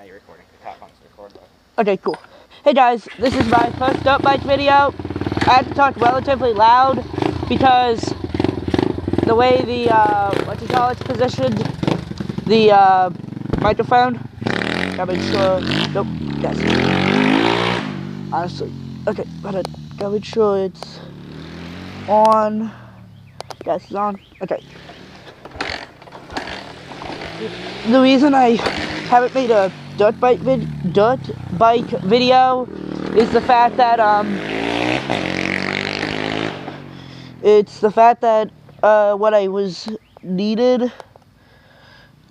you're recording. Tap on the record button. Okay, cool. Hey guys, this is my first dirt bike video. I have to talk relatively loud because the way the, it's positioned, the, microphone, gotta make sure, nope, yes. Honestly, okay, gotta make sure it's on, yes, it's on, okay. The reason I haven't made a dirt bike video is the fact that what I was needed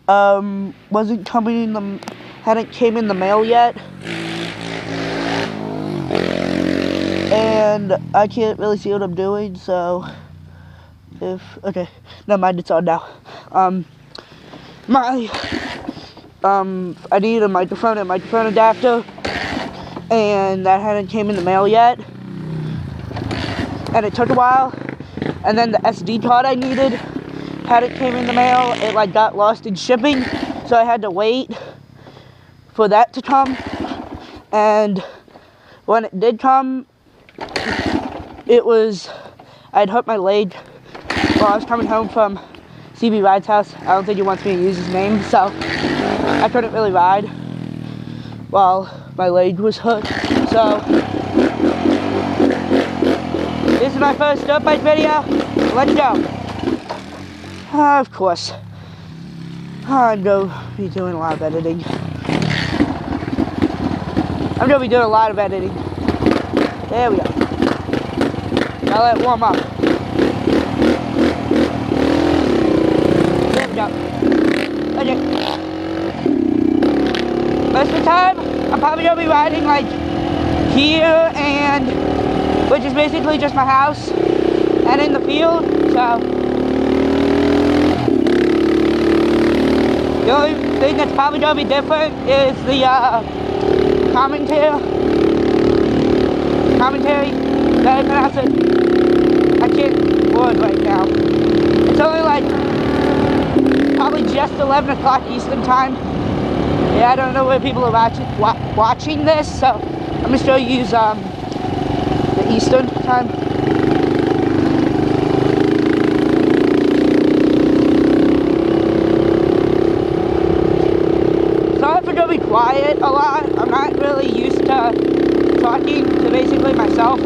wasn't coming in the hadn't came in the mail yet, and I can't really see what I'm doing. So okay, never mind, it's on now. I need a microphone and microphone adapter, and that hadn't came in the mail yet, and it took a while. And then the SD card I needed hadn't came in the mail. It like got lost in shipping, so I had to wait for that to come. And when it did come, I'd hurt my leg while I was coming home from CB Ride's house. I don't think he wants me to use his name, so I couldn't really ride while my leg was hurt. So this is my first dirt bike video. Let's go. Of course, I'm going to be doing a lot of editing. There we go. Now let it warm up. There we go. Okay. Most of the time, I'm probably going to be riding like here, and which is basically just my house, and in the field. So the only thing that's probably going to be different is the commentary. That I pronounce it. I can't word right now. It's only like probably just 11 o'clock Eastern time. Yeah, I don't know where people are watching this, so I'm just going to use the Eastern time. Sorry if I'm going to be quiet a lot. I'm not really used to talking to basically myself.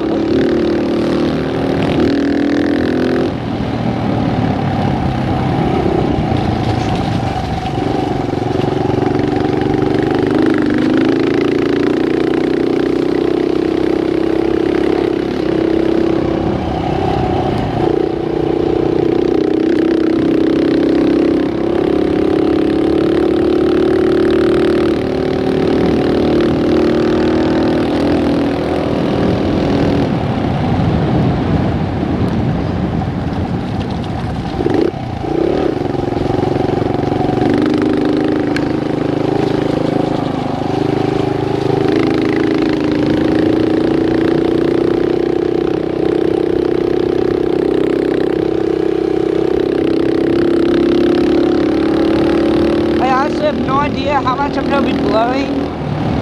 I have no idea how much I'm going to be blowing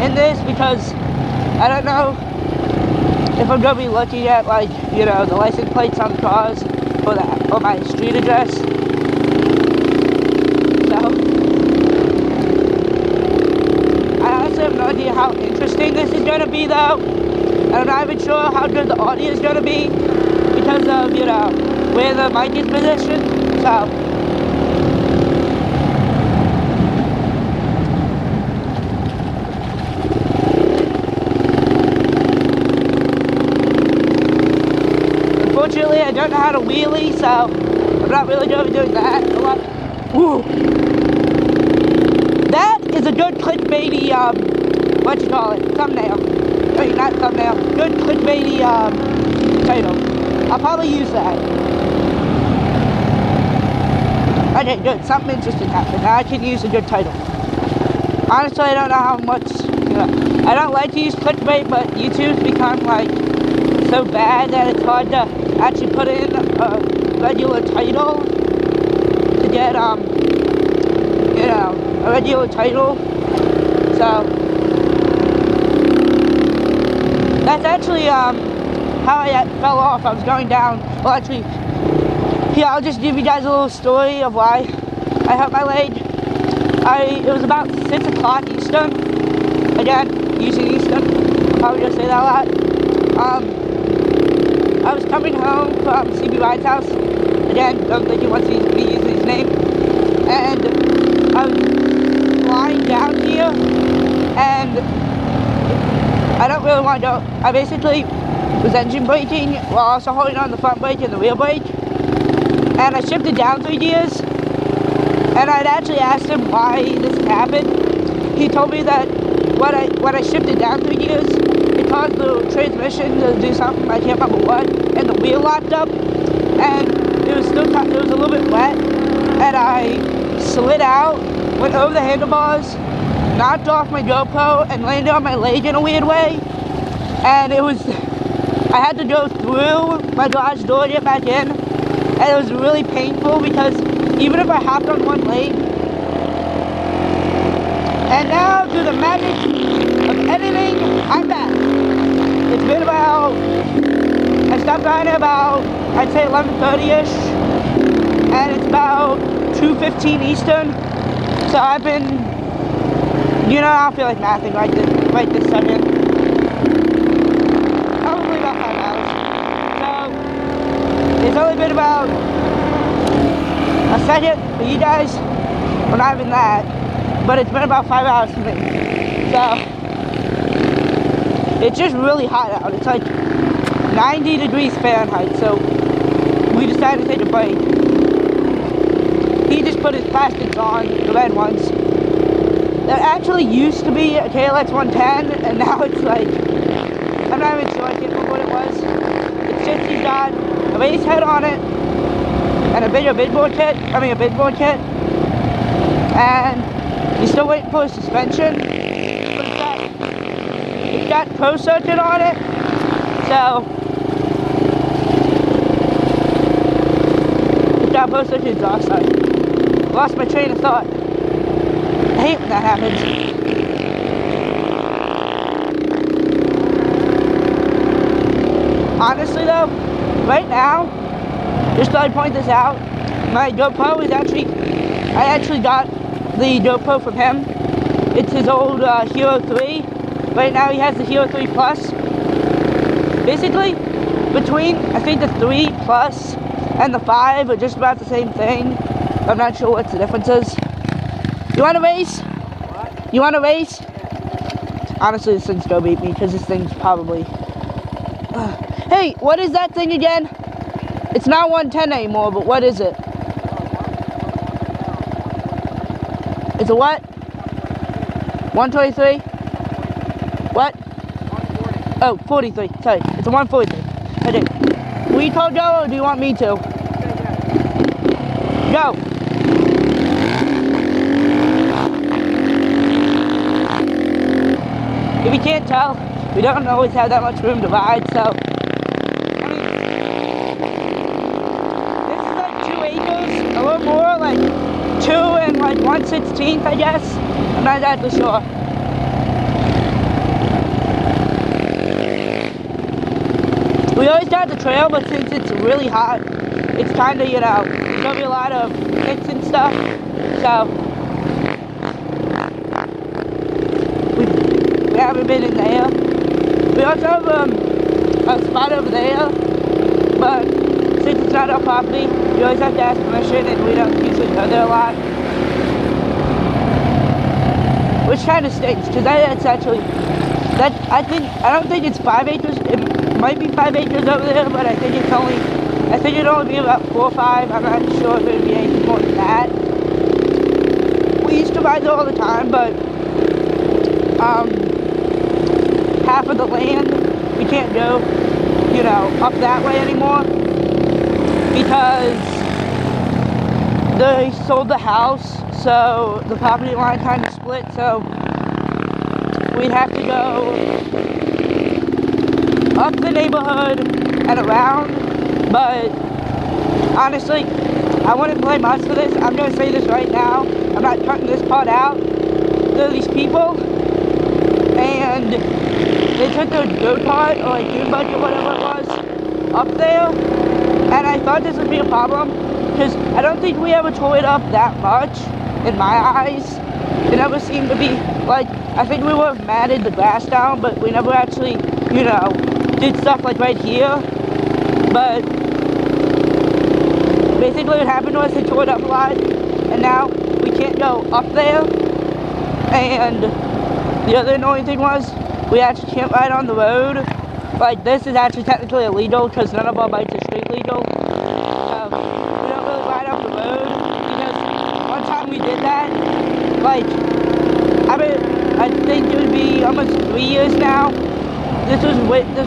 in this, because I don't know if I'm going to be looking at, like, you know, the license plates on the cars or my street address. So I honestly have no idea how interesting this is going to be, though. And I'm not even sure how good the audio is going to be because of, you know, where the mic is positioned. So unfortunately, I don't know how to wheelie, so I'm not really going to be doing that a lot. Woo. That is a good clickbaity, thumbnail. I mean, not thumbnail, good clickbaity, title. I'll probably use that. Okay, good, something interesting happened. Now I can use a good title. Honestly, I don't know how much, you know, I don't like to use clickbait, but YouTube's become, like, so bad that it's hard to actually put in a regular title to get, you know, a regular title. So that's actually how I fell off. I was going down. Well, actually, here, I'll just give you guys a little story of why I hurt my leg. It was about 6 o'clock Eastern. Again, using Eastern. I'll probably just say that a lot. I was coming home from CB Ride's house. Again, don't think he wants me using his name. And I was flying down here, and I don't really want to go. I basically was engine braking while also holding on the front brake and the rear brake. And I shifted down 3 gears. And I'd actually asked him why this happened. He told me that when I shifted down 3 gears, it caused the transmission to do something, I can't remember what, and the wheel locked up, and it was a little bit wet, and I slid out, went over the handlebars, knocked off my GoPro, and landed on my leg in a weird way, and I had to go through my garage door to get back in, and it was really painful because even if I hopped on one leg. And now, through the magic of editing, I'm back. It's been about, I stopped riding about, I'd say 11:30ish, and it's about 2:15 Eastern. So I've been, I don't feel like mathing right this second. Probably about 5 hours. So it's only been about a second for you guys, well, not even that, but it's been about 5 hours for me. So it's just really hot out. It's like 90 degrees Fahrenheit, so we decided to take a break. He just put his plastics on, the red ones. That actually used to be a KLX 110, and now it's like, I'm not even sure, I can't remember what it was. It's just he's got a race head on it, and a bidboard kit, and he's still waiting for his suspension, but it's got Pro Circuit on it, so it's got Pro Circuit exhaust on it. Lost my train of thought. I hate when that happens. Honestly though, right now, just thought I'd point this out, my GoPro is I actually got the GoPro from him. It's his old Hero 3. Right now he has the Hero 3 Plus. Basically, between, I think the 3 Plus and the 5 are just about the same thing. I'm not sure what the difference is. You want to race? What? You want to race? Yeah. Honestly, this thing's gonna beat me because this thing's probably... Hey, what is that thing again? It's not 110 anymore, but what is it? It's a what? 123? What? 140. Oh, 43. Sorry, it's a 143. Okay. Will you call go or do you want me to? Go. If you can't tell, we don't always have that much room to ride, so... A little more, like 2 and like 1/16, I guess. I'm not exactly sure. We always got the trail, but since it's really hot, it's kind of, there's gonna be a lot of hits and stuff. So we haven't been in there. We also have a spot over there, but since it's not our property, you always have to ask permission, and we don't usually go there a lot. Which kind of stinks, because that's actually, I don't think it's 5 acres, it might be 5 acres over there, but I think it'd only be about 4 or 5, I'm not sure if it would be anything more than that. We used to ride there all the time, but, half of the land, we can't go, up that way anymore. Because they sold the house, so the property line kind of split, so we'd have to go up the neighborhood and around, but honestly, I wouldn't blame us for this. I'm going to say this right now. I'm not cutting this part out. There are these people and they took their go-kart or like dune bike or whatever it was up there, and I thought this would be a problem because I don't think we ever tore it up that much in my eyes. It never seemed to be like, I think we would have matted the grass down, but we never actually, you know, did stuff like right here. But basically what happened was they tore it up a lot, and now we can't go up there. And the other annoying thing was we actually can't ride on the road. Like, this is actually technically illegal because none of our bikes are street legal. We don't really ride up the road because one time we did that, like, I think it would be almost 3 years now. This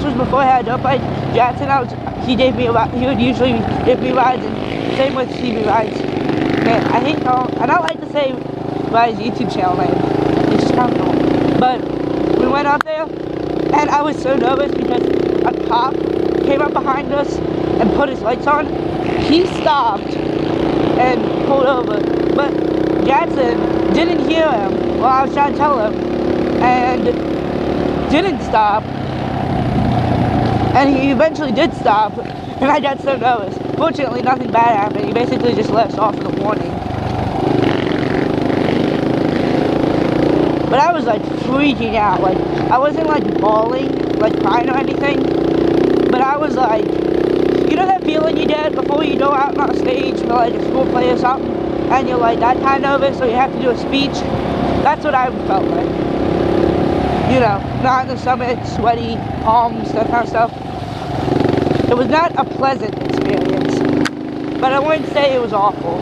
was before I had a dirt bike. Jackson, he gave me a ride. He would usually give me rides, and same with CB rides. Man, I don't like to say Ryan's YouTube channel name. It's just kind of annoying. But we went up there, and I was so nervous because a cop came up behind us and put his lights on. He stopped and pulled over, but Jackson didn't hear him while I was trying to tell him, and didn't stop. And he eventually did stop, and I got so nervous. Fortunately, nothing bad happened. He basically just let us off with a warning. But I was like freaking out. Like, I wasn't like bawling, like crying or anything, but I was like, you know that feeling you get before you go out on a stage for like a school play or something, and you're like that kind of nervous, so you have to do a speech? That's what I felt like. You know, not in the stomach, sweaty palms, that kind of stuff. It was not a pleasant experience, but I wouldn't say it was awful.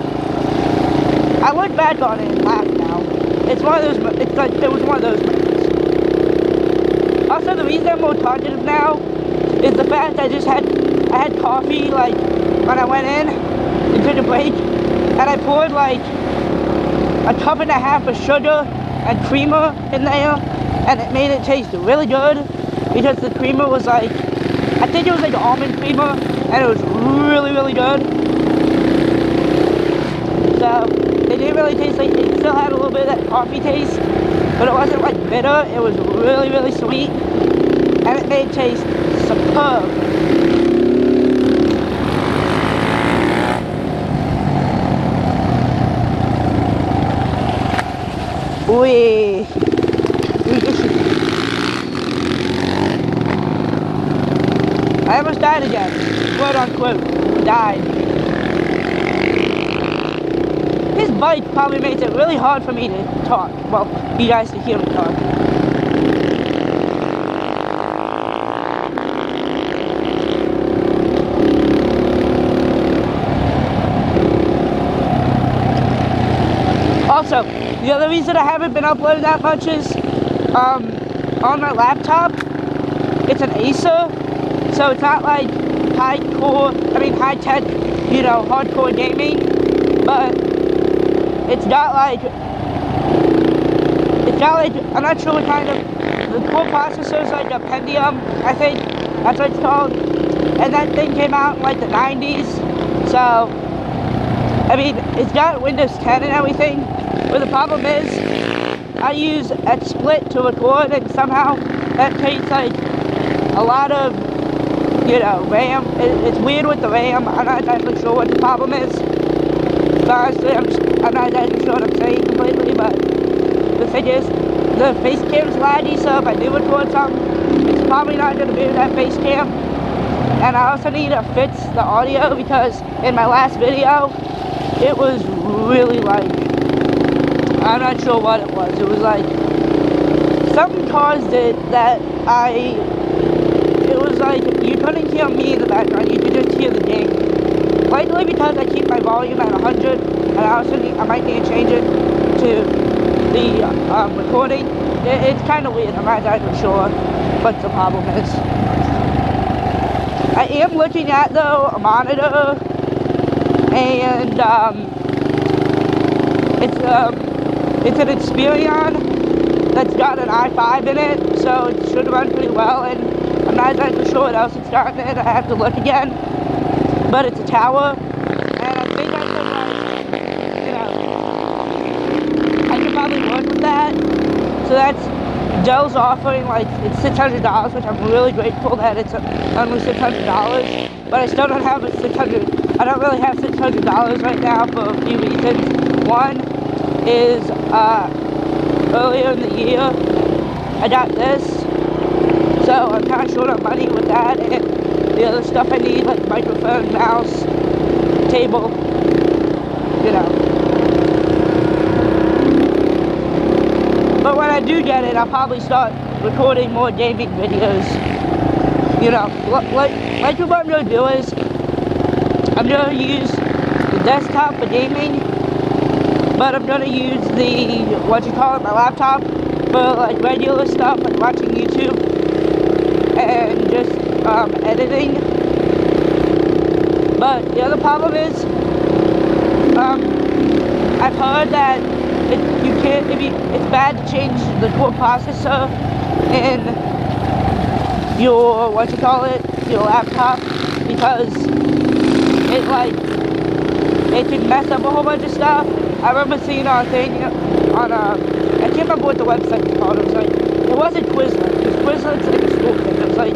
I look back on it and laugh now. It's one of those, it's like, it was one of those moments. Also, the reason I'm more talkative now is the fact I had coffee, like, when I went in and took a break, and I poured, like, a cup and a half of sugar and creamer in there, and it made it taste really good, because the creamer was like, I think it was like almond creamer, and it was really, really good. So, it didn't really taste like, it still had a little bit of that coffee taste, but it wasn't like bitter. It was really, really sweet, and it made it taste superb. Wee. I almost died again, quote unquote, died. His bike probably makes it really hard for me to talk. Well, you guys to hear me talk. Also, the other reason I haven't been uploading that much is, on my laptop, it's an Acer, so it's not like high-tech, you know, hardcore gaming, but it's got like, I'm not sure what kind of, the core processor is like a Pentium, I think, that's what it's called, and that thing came out in like the 90s, so, I mean, it's got Windows 10 and everything, but the problem is, I use XSplit to record, and somehow that takes like a lot of, you know, RAM. It's weird with the RAM. I'm not exactly sure what the problem is. But honestly, I'm not exactly sure what I'm saying completely, but the thing is, the face cam's laggy, so if I do record something, it's probably not going to be that face cam. And I also need to fix the audio because in my last video, it was really like, I'm not sure what it was. It was like, something caused it that it was like, you couldn't hear me in the background, you could just hear the game. Likely because I keep my volume at 100, and I might need to change it to the recording. It's kind of weird, I'm not exactly sure what the problem is. I am looking at, though, a monitor, and it's an Experion that's got an i5 in it, so it should run pretty well, and I'm not exactly sure what else it's got in it. I have to look again, but it's a tower, and I think I could, like, you know, I could probably work with that, so that's Dell's offering like it's $600, which I'm really grateful that it's only $600. But I still don't have I don't really have $600 right now for a few reasons. One is earlier in the year I got this, so I'm kind of short on money with that, and the other stuff I need like microphone, mouse, table, you know. But when I do get it, I'll probably start recording more gaming videos. You know, like what I'm going to do is, I'm going to use the desktop for gaming, but I'm going to use my laptop for like regular stuff, like watching YouTube and just editing. But the other problem is, I've heard that it's bad to change the core processor in your your laptop, because it can mess up a whole bunch of stuff. I remember seeing a thing on I can't remember what the website was called. It was like, it wasn't Quizlet, because Quizlet's like a school thing. It was like,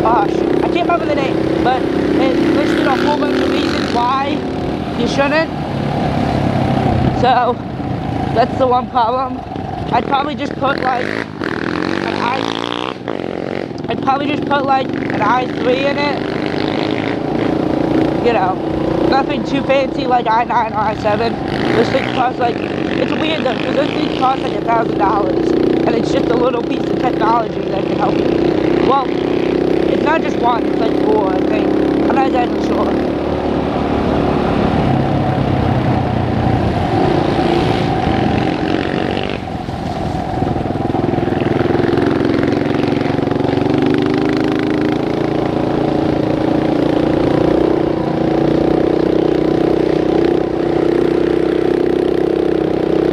I can't remember the name, but it listed a whole bunch of reasons why you shouldn't. So that's the one problem. I'd probably just put like an i3 in it. You know, nothing too fancy like i9 or i7. Those things cost like, it's weird though, because those things cost like $1,000, and it's just a little piece of technology that can help you. Well, it's not just one, it's like 4, I think. I'm not exactly sure.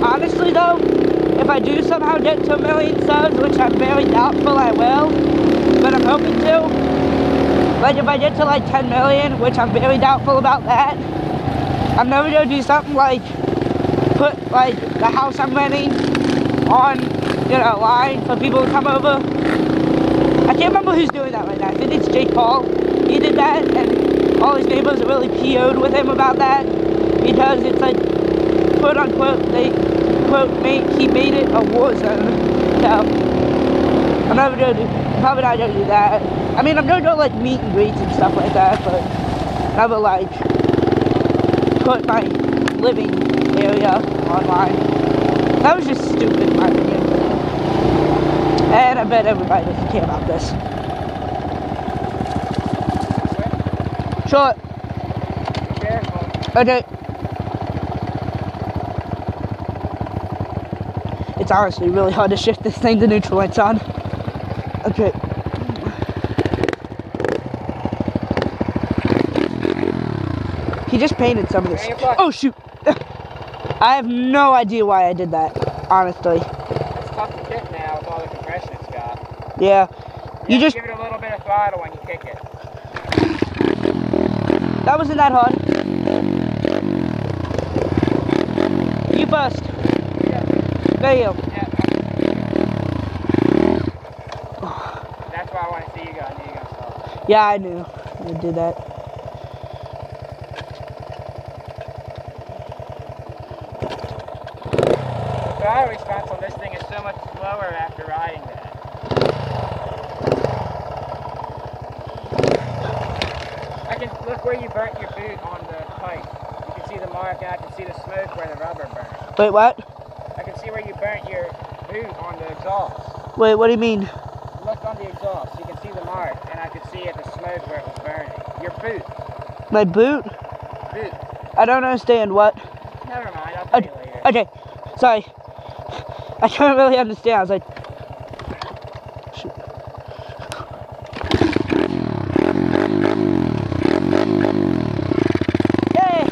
Honestly though, if I do somehow get to 1 million subs, which I'm very doubtful I will, but I'm hoping to, like if I get to like 10 million, which I'm very doubtful about that, I'm never going to do something like put like the house I'm renting on, you know, line for people to come over. I can't remember who's doing that right now. I think it's Jake Paul. He did that, and all his neighbors are really PO'd with him about that, because it's like, quote unquote, he made it a war zone. So I'm never gonna probably not gonna do that. I mean, I'm gonna go like meet and greets and stuff like that, but never like put my living area online. That was just stupid in my opinion. And I bet everybody doesn't care about this. Short. Okay. It's honestly really hard to shift this thing to neutral when it's on. Okay. He just painted some of this. Oh shoot! I have no idea why I did that, honestly. It's tough to kick now with all the compression it's got. Yeah. You just give it a little bit of throttle when you kick it. That wasn't that hard. You first. There you go. Yeah. That's why I want to see you go. I knew you were going to stop. Yeah, I knew. I'd do that. The throttle response on this thing is so much slower after riding that. I can look where you burnt your boot on the pipe. You can see the mark, and I can see the smoke where the rubber burned. Wait, what? I can see where you burnt your boot on the exhaust. Wait, what do you mean? Look on the exhaust. You can see the mark, and I could see at the smoke where it was burning. Your boot. My boot? Boot. I don't understand. What? Never mind. I'll tell you later. Okay. Sorry. I can't really understand. I was like... Shoot. Yay!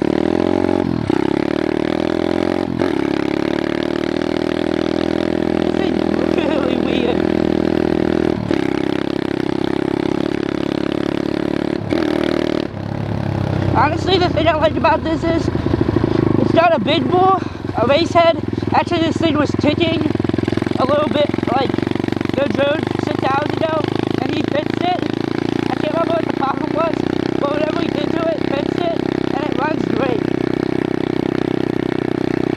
Honestly, the thing I like about this is it's got a big bore, a race head. Actually, this thing was ticking a little bit, like, the drone 6 hours ago, and he fixed it. I can't remember what the problem was, but whatever he did to it, fixed it, and it runs great.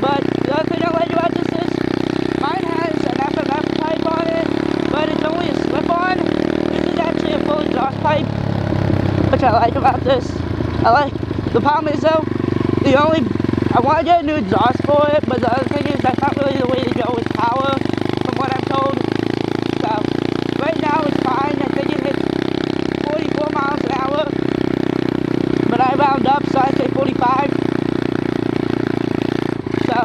But the other thing I like about this is, mine has an FMF pipe on it, but it's only a slip-on. This is actually a full exhaust pipe, which I like about this. The problem is though, I want to get a new exhaust for it, but the other thing is that's not really the way to go with power, from what I'm told. So, right now it's fine. I think it hits 44 miles an hour, but I round up, so I say 45. So,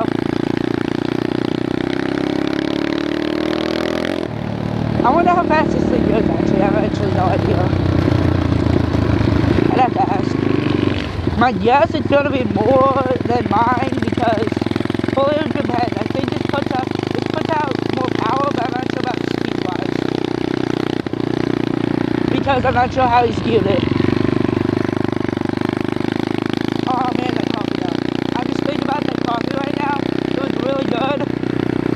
I wonder how fast this thing goes actually. I have actually no idea. I'd have to ask. My guess it's going to be more than mine because fully it depends. I think this puts out more power, but I'm not sure about speed wise. Because I'm not sure how he's geared it. Oh man, that coffee though. I'm just thinking about that coffee right now. It was really good.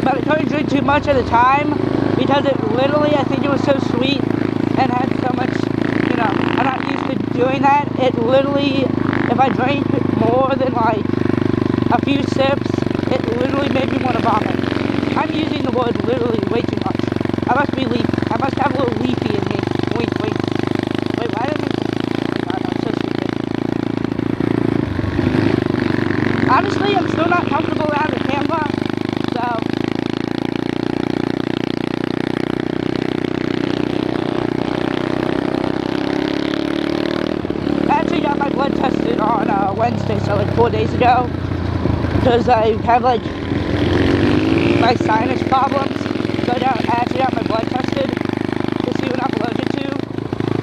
But I couldn't drink too much at a time because it literally, I think it was so sweet and had so much, you know, I'm not used to doing that. It literally, if I drank more than like a few sips, it literally made me want to vomit. I'm using the word literally way too much. I must be leafy. I must have a little leafy in me. Wait. Wait, why didn't I? Oh God, I'm so stupid. Honestly, I'm still not comfortable around the camera, so. I actually got my blood tested on Wednesday, so like 4 days ago, because I have like my sinus problems. So I actually got my blood tested to see what I'm allergic to.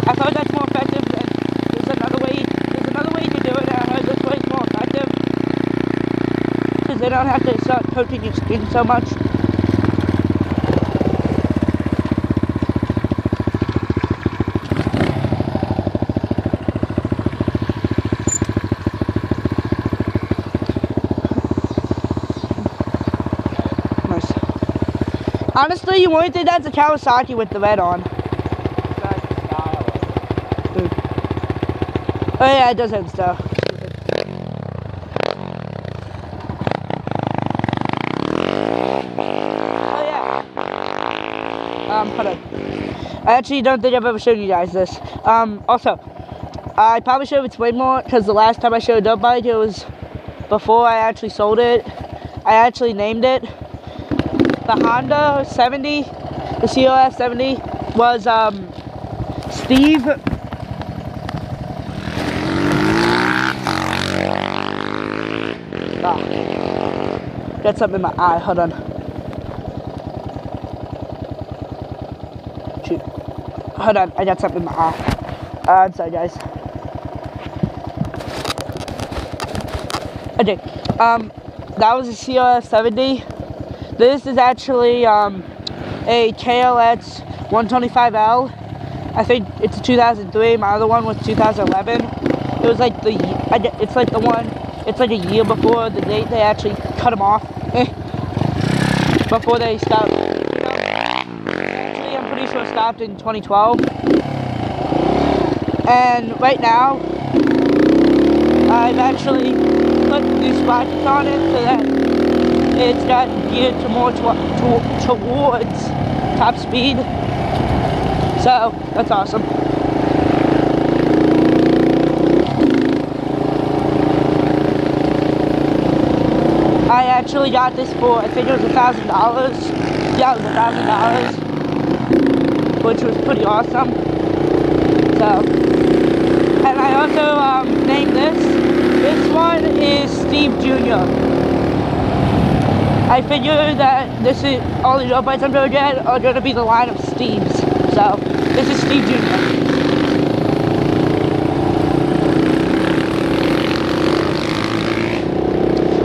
I thought that's more effective than there's another way to do it, and I heard this way is more effective because they don't have to start coating your skin so much. Honestly, you wouldn't think that's a Kawasaki with the red on. Oh yeah, it does have stuff. Oh yeah. Hold on. I actually don't think I've ever shown you guys this. Also, I probably should have explained more because the last time I showed a dirt bike, it was before I actually sold it. I actually named it. The Honda 70, the COF 70, was Steve. Got something in my eye. Hold on. Shoot. Hold on. I got something in my eye. I'm sorry, guys. Okay. That was a COF 70. This is actually a KLX 125L. I think it's a 2003. My other one was 2011. It was like it's like a year before the date they actually cut them off. Before they stopped. Actually, I'm pretty sure it stopped in 2012. And right now, I've actually put new sprockets on it so that it's got geared to more towards top speed. So that's awesome. I actually got this for, I think it was $1,000. Yeah, it was $1,000, which was pretty awesome. So, and I also named this. This one is Steve Jr. I figured that this is all the dirt bikes I'm going to get are going to be the line of Steves. So, this is Steve Jr.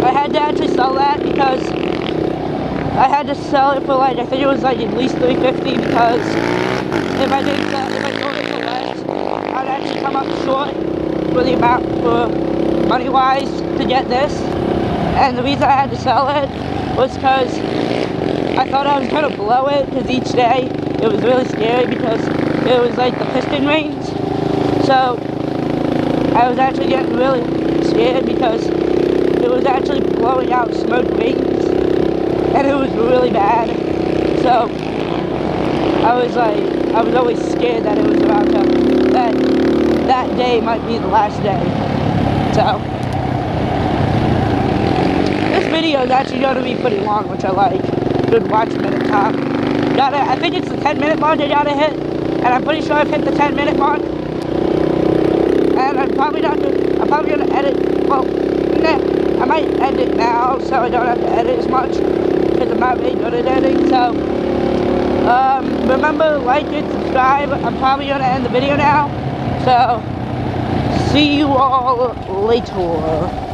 I had to actually sell that because I had to sell it for like, I think it was like at least $350 because if I sold it for less, I'd actually come up short for the amount, for money-wise, to get this. And the reason I had to sell it was because I thought I was gonna blow it because each day it was really scary because it was like the piston rings. So I was actually getting really scared because it was actually blowing out smoke rings and it was really bad. So I was always scared that it was about to, that day might be the last day. So this video is actually going to be pretty long, which I like. Good watch minute time. I think it's the 10-minute mark I gotta hit, and I'm pretty sure I've hit the 10-minute mark. And I'm probably gonna edit. Well, nah, I might end it now, so I don't have to edit as much because I'm not very good at editing. So remember, like and subscribe. I'm probably gonna end the video now. So see you all later.